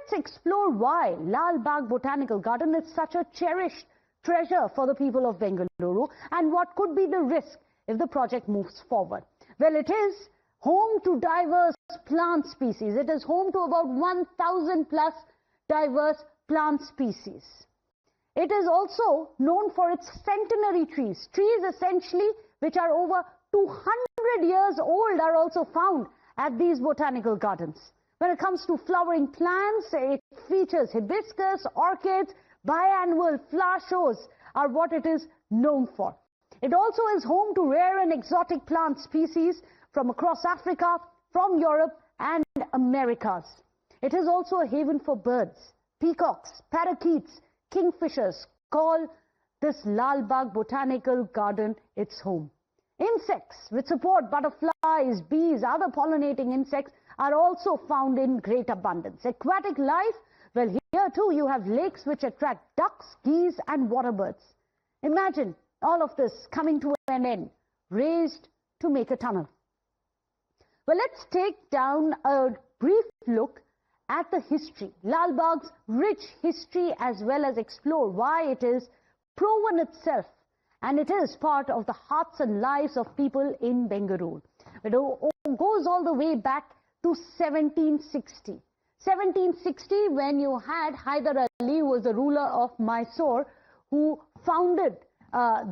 let's explore why Lalbagh Botanical Garden is such a cherished treasure for the people of Bengaluru and what could be the risk if the project moves forward. Well, it is home to diverse plant species. It is home to about 1,000 plus diverse plant species. It is also known for its centenary trees. Trees essentially which are over 200 years old are also found at these botanical gardens. When it comes to flowering plants, it features hibiscus, orchids, biannual flower shows are what it is known for. It also is home to rare and exotic plant species from across Africa, from Europe and Americas. It is also a haven for birds. Peacocks, parakeets, kingfishers call this Lalbagh Botanical Garden its home. Insects which support butterflies, bees, other pollinating insects are also found in great abundance. Aquatic life, well, here too you have lakes which attract ducks, geese and water birds. Imagine all of this coming to an end, raised to make a tunnel. Well, let's take down a brief look at the history, Lalbagh's rich history, as well as explore why it is proven itself and it is part of the hearts and lives of people in Bengaluru. It goes all the way back to 1760. 1760, when you had Hyder Ali, who was the ruler of Mysore, who founded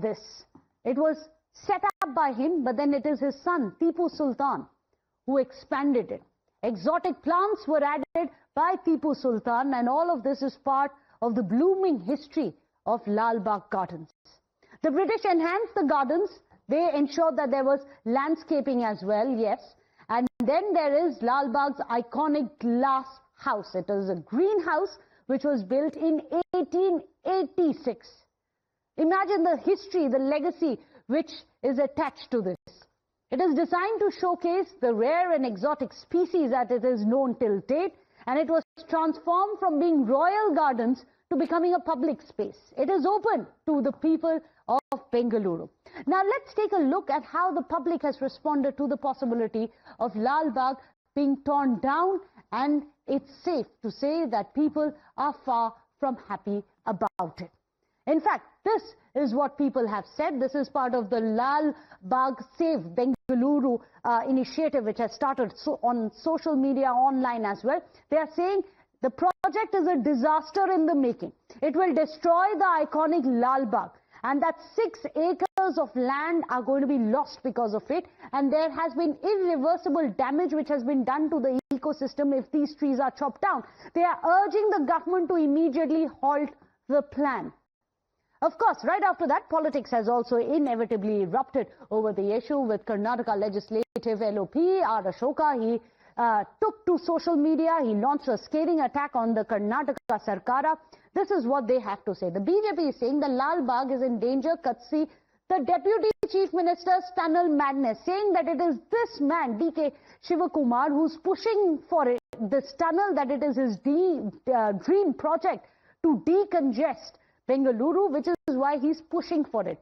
this. It was set up by him, but then it is his son, Tipu Sultan, who expanded it. Exotic plants were added by Tipu Sultan, and all of this is part of the blooming history of Lalbagh Gardens. The British enhanced the gardens. They ensured that there was landscaping as well, yes. And then there is Lalbagh's iconic glass house. It is a greenhouse which was built in 1886. Imagine the history, the legacy which is attached to this. It is designed to showcase the rare and exotic species that it is known till date, and it was transformed from being royal gardens to becoming a public space. It is open to the people of Bengaluru. Now let's take a look at how the public has responded to the possibility of Lalbagh being torn down, and it's safe to say that people are far from happy about it. In fact, this is what people have said. This is part of the Lalbagh Save Bengaluru initiative, which has started on social media, online as well. They are saying the project is a disaster in the making. It will destroy the iconic Lalbagh, and that 6 acres of land are going to be lost because of it. And there has been irreversible damage which has been done to the ecosystem if these trees are chopped down. They are urging the government to immediately halt the plan. Of course, right after that, politics has also inevitably erupted over the issue, with Karnataka Legislative LOP, R. Ashoka. He took to social media. He launched a scathing attack on the Karnataka Sarkara. This is what they have to say. The BJP is saying the Lalbagh is in danger. Katsi, the Deputy Chief Minister's tunnel madness, saying that it is this man, DK Shivakumar, who's pushing for it, this tunnel, that it is his dream project to decongest Bengaluru, which is why he's pushing for it.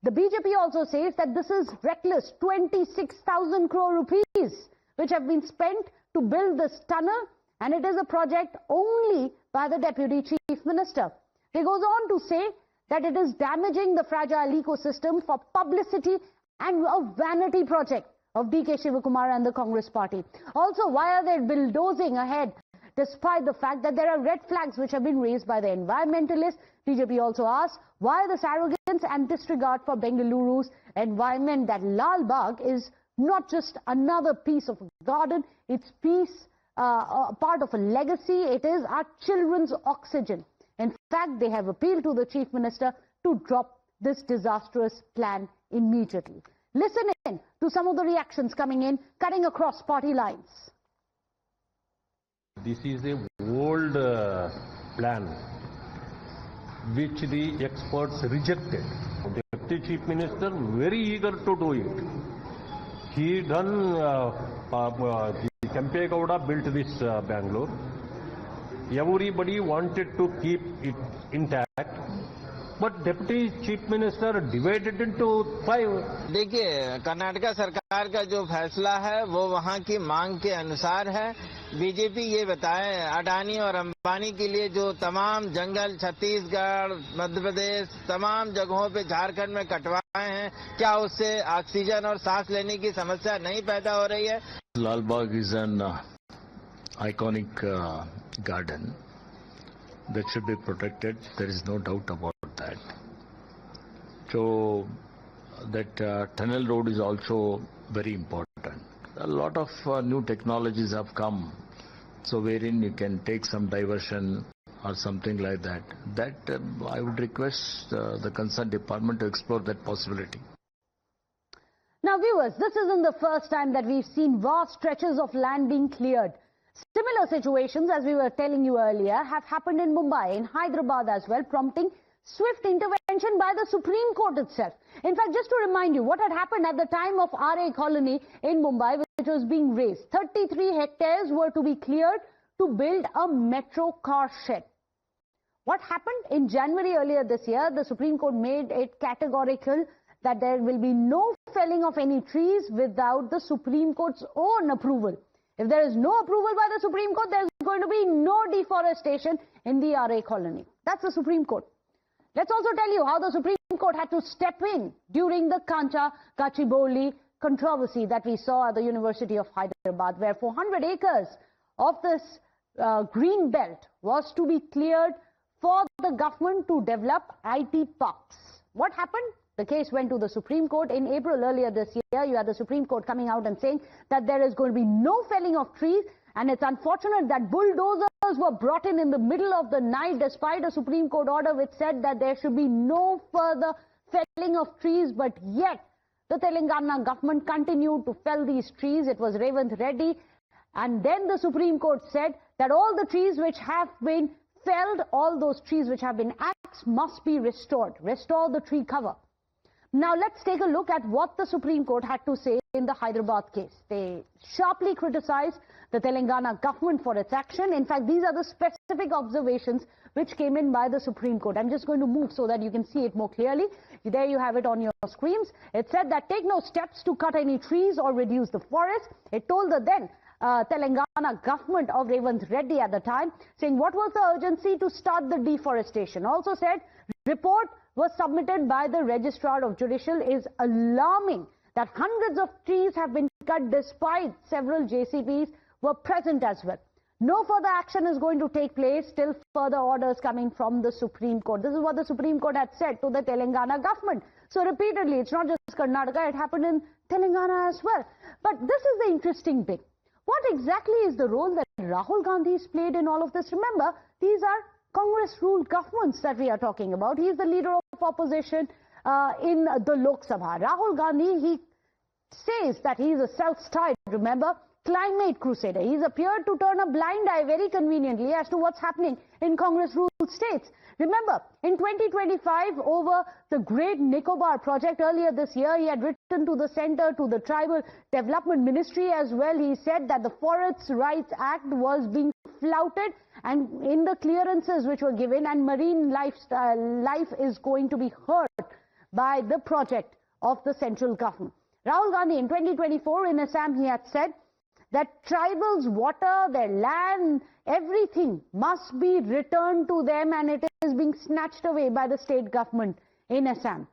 The BJP also says that this is reckless. 26,000 crore rupees which have been spent to build this tunnel, and it is a project only by the Deputy Chief Minister. He goes on to say that it is damaging the fragile ecosystem for publicity and a vanity project of DK Shivakumar and the Congress party. Also, why are they bulldozing ahead despite the fact that there are red flags which have been raised by the environmentalists? BJP also asks why this arrogance and disregard for Bengaluru's environment, that Lalbagh is not just another piece of a garden, it's part of a legacy. It is our children's oxygen. In fact, they have appealed to the Chief Minister to drop this disastrous plan immediately. Listen in to some of the reactions coming in, cutting across party lines. This is a old plan which the experts rejected. The Deputy Chief Minister very eager to do it. He done, the Kempegowda built this Bangalore. Everybody wanted to keep it intact. but Deputy Chief Minister divided into 5. देखिए, कर्नाटका सरकार का जो फैसला है वो वहाँ की मांग के अनुसार है। बीजेपी ये बताए अडानी और अंबानी के लिए जो तमाम जंगल छत्तीसगढ़, मध्य प्रदेश, तमाम जगहों पे झारखंड में कटवाए हैं, क्या उससे ऑक्सीजन और सांस लेने की समस्या नहीं पैदा हो रही है? Lalbagh is an iconic garden that should be protected. There is no doubt about that. So that tunnel road is also very important. A lot of new technologies have come, so wherein you can take some diversion or something like that. That I would request the concerned department to explore that possibility. Now viewers, this isn't the first time that we've seen vast stretches of land being cleared. Similar situations, as we were telling you earlier, have happened in Mumbai, in Hyderabad as well, prompting swift intervention by the Supreme Court itself. In fact, just to remind you, what had happened at the time of Aarey Colony in Mumbai, which was being razed, 33 hectares were to be cleared to build a metro car shed. What happened in January earlier this year, the Supreme Court made it categorical that there will be no felling of any trees without the Supreme Court's own approval. If there is no approval by the Supreme Court, there is going to be no deforestation in the Aarey Colony. That's the Supreme Court. Let's also tell you how the Supreme Court had to step in during the Gachibowli controversy that we saw at the University of Hyderabad, where 400 acres of this green belt was to be cleared for the government to develop IT parks. What happened? The case went to the Supreme Court in April earlier this year. You had the Supreme Court coming out and saying that there is going to be no felling of trees, and it's unfortunate that bulldozers were brought in the middle of the night despite a Supreme Court order which said that there should be no further felling of trees, but yet the Telangana government continued to fell these trees. It was Revanth Reddy, and then the Supreme Court said that all the trees which have been felled, all those trees which have been axed must be restored. Restore the tree cover. Now let's take a look at what the Supreme Court had to say in the Hyderabad case. They sharply criticized the Telangana government for its action. In fact, these are the specific observations which came in by the Supreme Court. I'm just going to move so that you can see it more clearly. There you have it on your screens. It said that take no steps to cut any trees or reduce the forest. It told the then Telangana government of Revanth Reddy at the time, saying what was the urgency to start the deforestation. Also said report was submitted by the Registrar of Judicial is alarming that hundreds of trees have been cut despite several JCBs were present as well. No further action is going to take place till further orders coming from the Supreme Court. This is what the Supreme Court had said to the Telangana government. So repeatedly, it's not just Karnataka, it happened in Telangana as well. But this is the interesting bit. What exactly is the role that Rahul Gandhi has played in all of this? Remember, these are Congress-ruled governments that we are talking about. He is the leader of opposition in the Lok Sabha. Rahul Gandhi, he says that he is a self-styled, remember, climate crusader. He's appeared to turn a blind eye very conveniently as to what's happening in Congress-ruled states. Remember, in 2025, over the Great Nicobar project earlier this year, he had written to the centre, to the Tribal Development Ministry as well. He said that the Forest Rights Act was being flouted and in the clearances which were given, and marine life is going to be hurt by the project of the central government. Rahul Gandhi in 2024 in Assam, he had said that tribals' water, their land, everything must be returned to them, and it is being snatched away by the state government in Assam.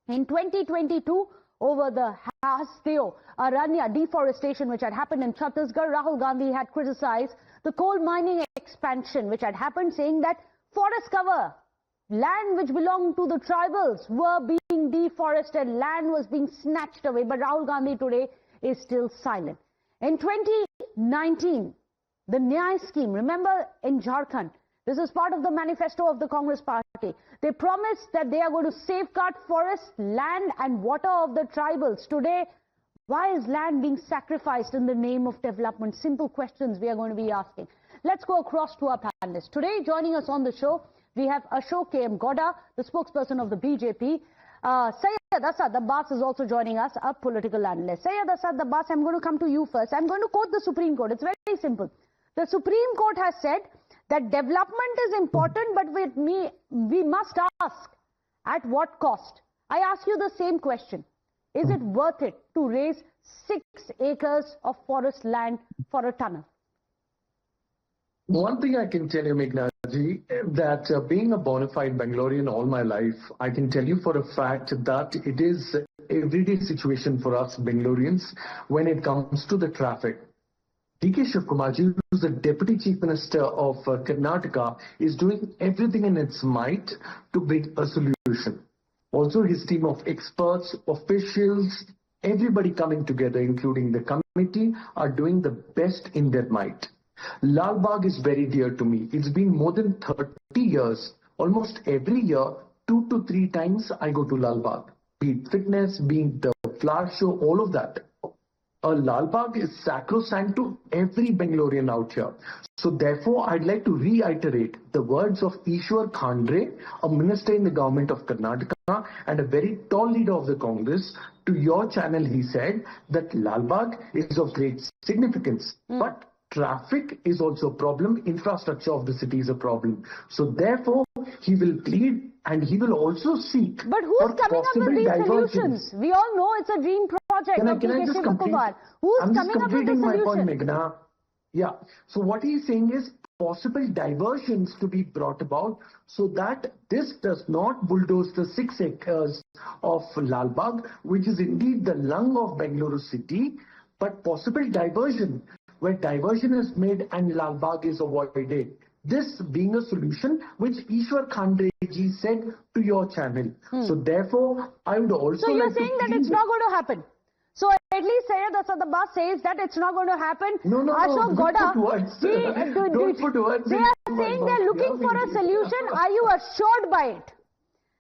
In 2022, over the Hasteo Aranya deforestation which had happened in Chhattisgarh, Rahul Gandhi had criticized the coal mining expansion which had happened, saying that forest cover, land which belonged to the tribals, were being deforested, land was being snatched away. But Rahul Gandhi today is still silent. In 2019, the Nyay scheme, remember in Jharkhand, this is part of the manifesto of the Congress party. They promised that they are going to safeguard forest, land and water of the tribals. Today, why is land being sacrificed in the name of development? Simple questions we are going to be asking. Let's go across to our panelists. Today, joining us on the show, we have Ashok K.M. Goda, the spokesperson of the BJP. Syed Asad Abbas is also joining us, a political analyst. Syed Asad Abbas, I'm going to come to you first. I'm going to quote the Supreme Court. It's very simple. The Supreme Court has said that development is important, but we must ask At what cost? I ask you the same question. Is it worth it to raise 6 acres of forest land for a tunnel? One thing I can tell you, Meghna ji, that being a bona fide Bangalorean all my life, I can tell you for a fact that it is everyday situation for us Bangaloreans when it comes to the traffic. D.K. Shivkumarji, who's the Deputy Chief Minister of Karnataka, is doing everything in its might to bring a solution. Also, his team of experts, officials, everybody coming together, including the committee, are doing the best in their might. Lalbagh is very dear to me. It's been more than 30 years. Almost every year, 2 to 3 times I go to Lalbagh. Be it fitness, be it the flower show, all of that. Lalbagh is sacrosanct to every Bangalorean out here. So therefore, I'd like to reiterate the words of Ishwar Khandre, a minister in the government of Karnataka and a very tall leader of the Congress. To your channel, he said that Lalbagh is of great significance. But traffic is also a problem. Infrastructure of the city is a problem. So therefore, he will plead and he will also seek. But who's coming up with these solutions? We all know it's a dream project of D.K. Shivkumarji. Who's coming up with the solution? My point, Meghna. Yeah. So what he's saying is possible diversions to be brought about so that this does not bulldoze the 6 acres of Lalbagh, which is indeed the lung of Bengaluru city, but possible diversion, where diversion is made and Lalbagh is avoided. This being a solution which Ishwar Khandre ji said to your channel. So therefore, I would also So you're saying that it's not going to happen? So at least Syed Asadabad says that it's not going to happen. No. Ashok Goda, don't put words. They are saying they're looking for a solution. Are you assured by it?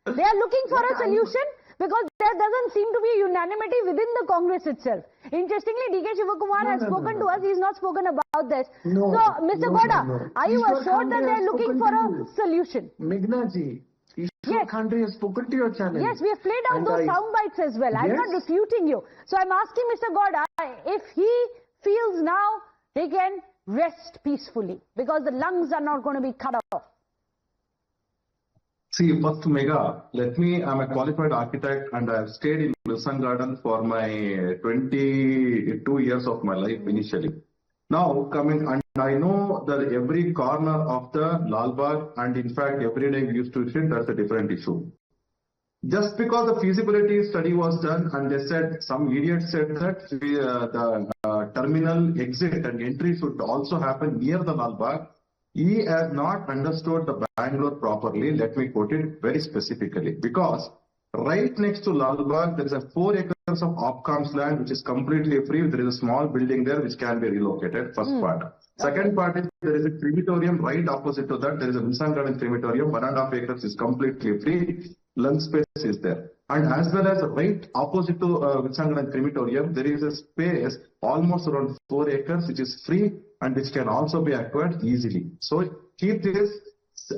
They are looking for a solution because there doesn't seem to be unanimity within the Congress itself. Interestingly, D.K. Shivkumarji has spoken to us. He's not spoken about this. So, Mr. Goda, are you assured that they're looking for a solution? Meghna ji, Ishwar Khandre has spoken to your channel. Yes, we have played out those sound bites as well. I'm not refuting you. So I'm asking Mr. Goda if he feels now he can rest peacefully because the lungs are not going to be cut off. See, first Megha, I'm a qualified architect and I have stayed in Lungs Garden for my 22 years of my life initially. Now coming, and I know that every corner of the Lalbagh and in fact every day we used to visit, that's a different issue. Just because the feasibility study was done and they said, some idiots said that the terminal exit and entry should also happen near the Lalbagh. He has not understood the Bangalore properly. Let me quote it very specifically. Because right next to Lalbagh, there is a 4 acres of Opcom's land which is completely free. There is a small building there which can be relocated. First part. Second part is there is a crematorium right opposite to that. There is a Lungs Garden crematorium. 1.5 acres is completely free. Lung space is there. And as well as right opposite to Lungs Garden crematorium, there is a space almost around 4 acres which is free and which can also be acquired easily. So keep this,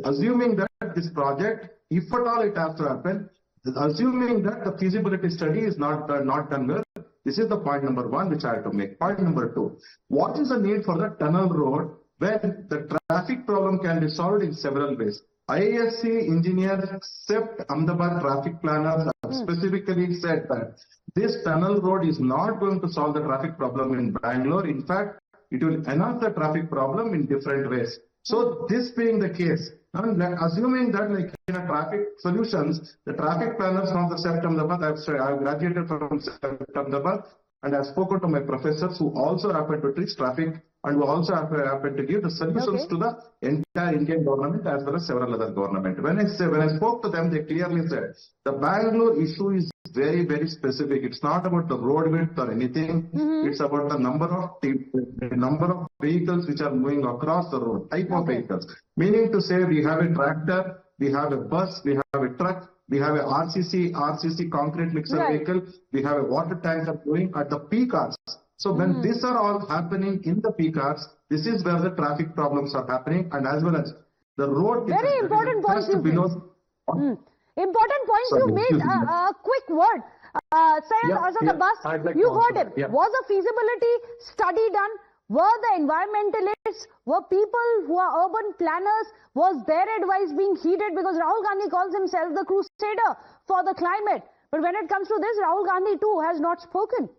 assuming that this project, if at all it has to happen, assuming that the feasibility study is not done well, this is the point number 1 which I have to make. Point number 2, what is the need for the tunnel road when the traffic problem can be solved in several ways? IASC engineers except Ahmedabad traffic planners have specifically said that this tunnel road is not going to solve the traffic problem in Bangalore. In fact, it will enhance the traffic problem in different ways. So this being the case, and assuming that like in a traffic solutions, the traffic planners from the CEPT Ahmedabad, I've graduated from CEPT Ahmedabad and I've spoken to my professors who also happen to teach traffic and who also happen to give the solutions to the entire Indian government as well as several other government. When I spoke to them, they clearly said the Bangalore issue is very, very specific. It's not about the road width or anything. It's about the number of vehicles which are moving across the road, type of vehicles. Meaning to say we have a tractor, we have a bus, we have a truck, we have a RCC concrete mixer vehicle, we have a water tanker going at the peak hours. So when these are all happening in the peak hours, this is where the traffic problems are happening and as well as the road. Very important points you made. Important points you made. A quick word. Syed Asadabad, you heard him. Was a feasibility study done? Were the environmentalists, were people who are urban planners, was their advice being heeded? Because Rahul Gandhi calls himself the crusader for the climate. But when it comes to this, Rahul Gandhi too has not spoken.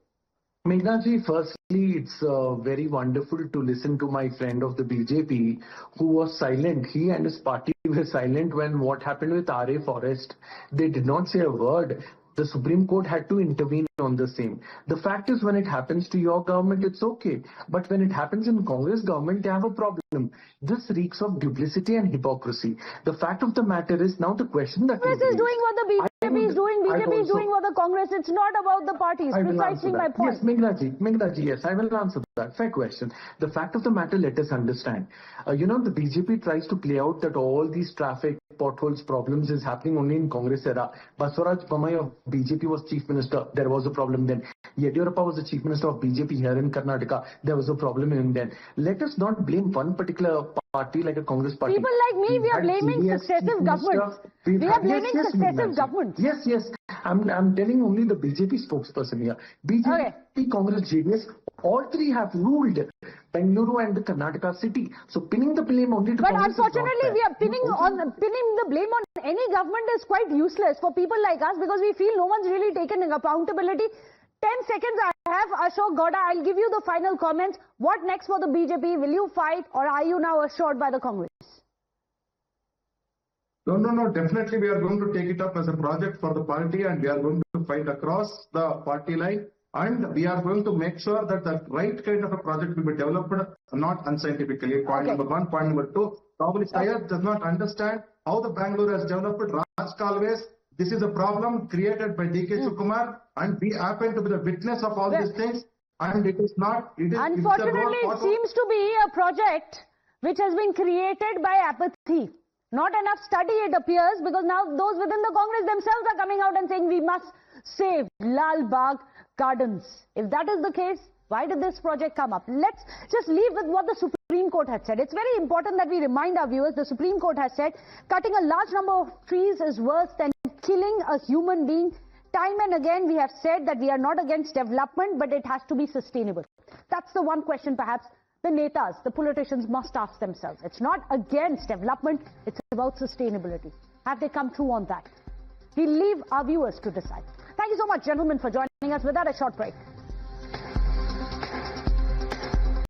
Meghna ji, firstly, it's very wonderful to listen to my friend of the BJP who was silent. He and his party were silent when what happened with Aarey Forest. They did not say a word. The Supreme Court had to intervene on the same. The fact is, when it happens to your government, it's okay. But when it happens in Congress government, they have a problem. This reeks of duplicity and hypocrisy. The fact of the matter is, now the question that Congress is doing what the BJP is doing. BJP is doing what the Congress. It's not about the parties. Precisely my point. Yes, Meghna ji, yes, I will answer that. Fair question. The fact of the matter, let us understand. The BJP tries to play out that all these traffic potholes problems is happening only in Congress era. Basuraj Bommai of BJP was chief minister. There was a problem then. Yediyurappa was the chief minister of BJP here in Karnataka. There was a problem in then. Let us not blame one particular party like a Congress party. People like me, we are blaming successive governments. We are blaming successive governments. Yes. I'm telling only the BJP spokesperson here. BJP, Congress, JDS, all three have ruled Bengaluru and the Karnataka city. So pinning the blame only to Congress. But unfortunately, we are pinning the blame on any government is quite useless for people like us, because we feel no one's really taken accountability. 10 seconds I have. Ashok Gowda, I'll give you the final comments. What next for the BJP? Will you fight, or are you now assured by the Congress? No. Definitely we are going to take it up as a project for the party, and we are going to fight across the party line. And we are going to make sure that the right kind of a project will be developed, not unscientifically. Point number one. Point number two, probably Syed does not understand how the Bangalore has developed. Raj Kalways, this is a problem created by DK Sukumar, and we happen to be the witness of all these things. And it is not. Unfortunately, it seems to be a project which has been created by apathy. Not enough study, it appears, because now those within the Congress themselves are coming out and saying we must save Lalbagh Gardens. If that is the case, why did this project come up? Let's just leave with what the Supreme Court had said. It's very important that we remind our viewers, the Supreme Court has said cutting a large number of trees is worse than killing a human being. Time and again we have said that we are not against development, but it has to be sustainable. That's the one question perhaps the netas, the politicians must ask themselves. It's not against development, it's about sustainability. Have they come through on that? We leave our viewers to decide. Thank you so much, gentlemen, for joining us. Without a short break.